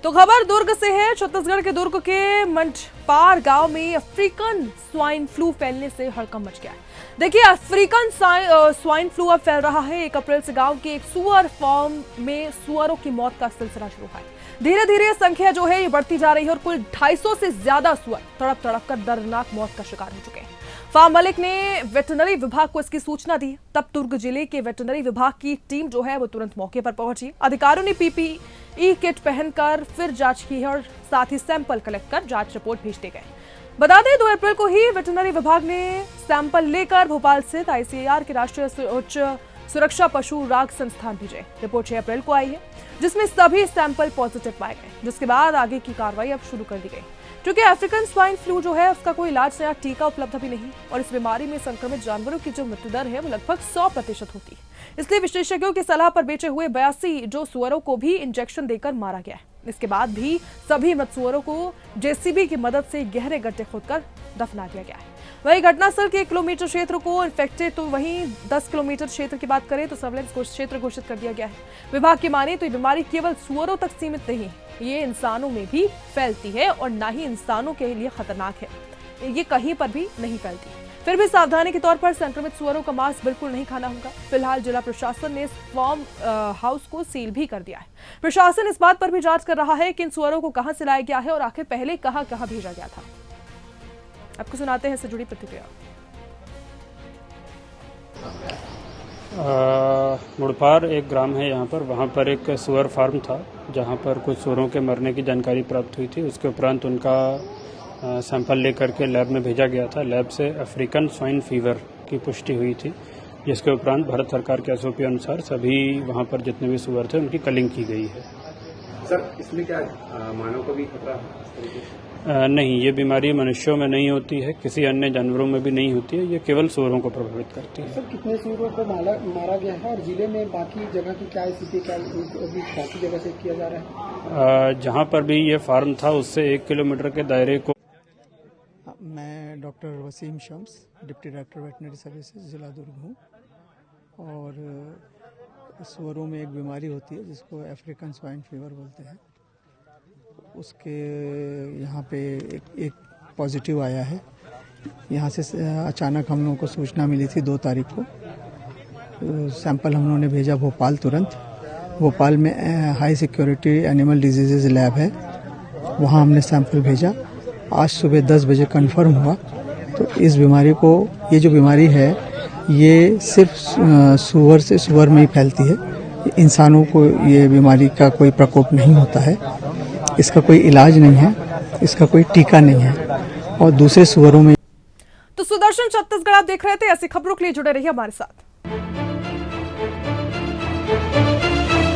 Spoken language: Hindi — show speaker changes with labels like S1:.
S1: तो खबर दुर्ग से है। छत्तीसगढ़ के दुर्ग के मंडपार गांव में अफ्रीकन स्वाइन फ्लू फैलने से हड़कंप मच गया है। देखिए, अफ्रीकन स्वाइन फ्लू अब फैल रहा है। 1 अप्रैल से गांव के एक सुअर फार्म में सुअरों की मौत का सिलसिला शुरू हुआ है। धीरे धीरे संख्या जो है ये बढ़ती जा रही है और कुल 250 से ज्यादा सुअर तड़प तड़प कर दर्दनाक मौत का शिकार हो चुके हैं। फार्म मालिक ने वेटरनरी विभाग को इसकी सूचना दी। तब दुर्ग जिले के वेटरनरी विभाग की टीम जो है वो तुरंत मौके पर पहुंची। अधिकारियों ने पीपीई किट पहनकर फिर जांच की है और साथ ही सैंपल कलेक्ट कर जांच रिपोर्ट भेज दी गई। बता दें, 2 अप्रैल को ही वेटरनरी विभाग ने सैंपल लेकर भोपाल स्थित आईसीएआर के राष्ट्रीय उच्च सुरक्षा पशु राग संस्थान भेजे। रिपोर्ट 6 अप्रैल को आई है, जिसमें सभी सैंपल पॉजिटिव पाए गए, जिसके बाद आगे की कार्रवाई अब शुरू कर दी गई। क्योंकि अफ्रीकन स्वाइन फ्लू जो है उसका कोई इलाज या टीका उपलब्ध भी नहीं और इस बीमारी में संक्रमित जानवरों की जो मृत्यु दर है वो लगभग 100% होती है। इसलिए विशेषज्ञों की सलाह पर बेचे हुए 82 जो सुअरों को भी इंजेक्शन देकर मारा गया है। इसके बाद भी सभी मृत सुअरों को जेसीबी की मदद से गहरे गड्ढे खोदकर दफना दिया गया है। वहीं घटनास्थल के 1 किलोमीटर क्षेत्र को इन्फेक्टेड, तो वहीं 10 किलोमीटर क्षेत्र की बात करें तो सर्वेलेंस क्षेत्र घोषित कर दिया गया है। विभाग की माने तो ये बीमारी केवल सुअरों तक सीमित नहीं है, ये इंसानों में भी फैलती है और ना ही इंसानों के लिए खतरनाक है। ये कहीं पर भी नहीं फैलती। फिर भी सावधानी के तौर पर संक्रमित सुअरों का मांस बिल्कुल नहीं खाना होगा। फिलहाल जिला प्रशासन ने इस फार्म हाउस को सील भी कर दिया है। प्रशासन इस बात पर भी जांच कर रहा है कि इन सुअरों को कहां से लाया गया है और आखिर पहले कहां भेजा गया था। आपको सुनाते हैं इससे जुड़ी प्रतिक्रिया।
S2: मुड़पार एक ग्राम है यहाँ पर, वहाँ पर एक सुअर फार्म था जहाँ पर कुछ सुअरों के मरने की जानकारी प्राप्त हुई थी। उसके उपरांत उनका सैंपल लेकर के लैब में भेजा गया था। लैब से अफ्रीकन स्वाइन फीवर की पुष्टि हुई थी, जिसके उपरांत भारत सरकार के एसओपी अनुसार सभी वहाँ पर जितने भी सुअर थे उनकी कलिंग की गई है।
S3: सर, इसमें क्या मानव को भी खतरा है?
S2: नहीं, ये बीमारी मनुष्यों में नहीं होती है, किसी अन्य जानवरों में भी नहीं होती है। ये केवल सुअरों को प्रभावित करती है।
S4: सर, कितने सुअरों को मारा गया है और जिले में बाकी जगह की क्या स्थिति, क्या अभी बाकी जगह से किया जा रहा है?
S2: जहाँ पर भी ये फार्म था उससे 1 किलोमीटर के दायरे को।
S4: मैं doctor Wasim Shams, deputy director veterinary services, जिला दुर्ग हूँ। और सुअरों में एक बीमारी होती है जिसको अफ्रीकन स्वाइन फीवर बोलते हैं। उसके यहाँ पे एक पॉजिटिव आया है। यहाँ से अचानक हम लोगों को सूचना मिली थी 2 तारीख को। सैंपल हम लोगों ने भेजा भोपाल तुरंत। भोपाल में high security animal diseases lab है, वहाँ हमने सैंपल भेजा। आज सुबह 10 बजे कंफर्म हुआ। तो इस बीमारी को, ये जो बीमारी है ये सिर्फ सुअर से सुअर में ही फैलती है। इंसानों को ये बीमारी का कोई प्रकोप नहीं होता है। इसका कोई इलाज नहीं है, इसका कोई टीका नहीं है और दूसरे सुअरों में।
S1: तो सुदर्शन छत्तीसगढ़ आप देख रहे थे। ऐसी खबरों के लिए जुड़े रहिए हमारे साथ।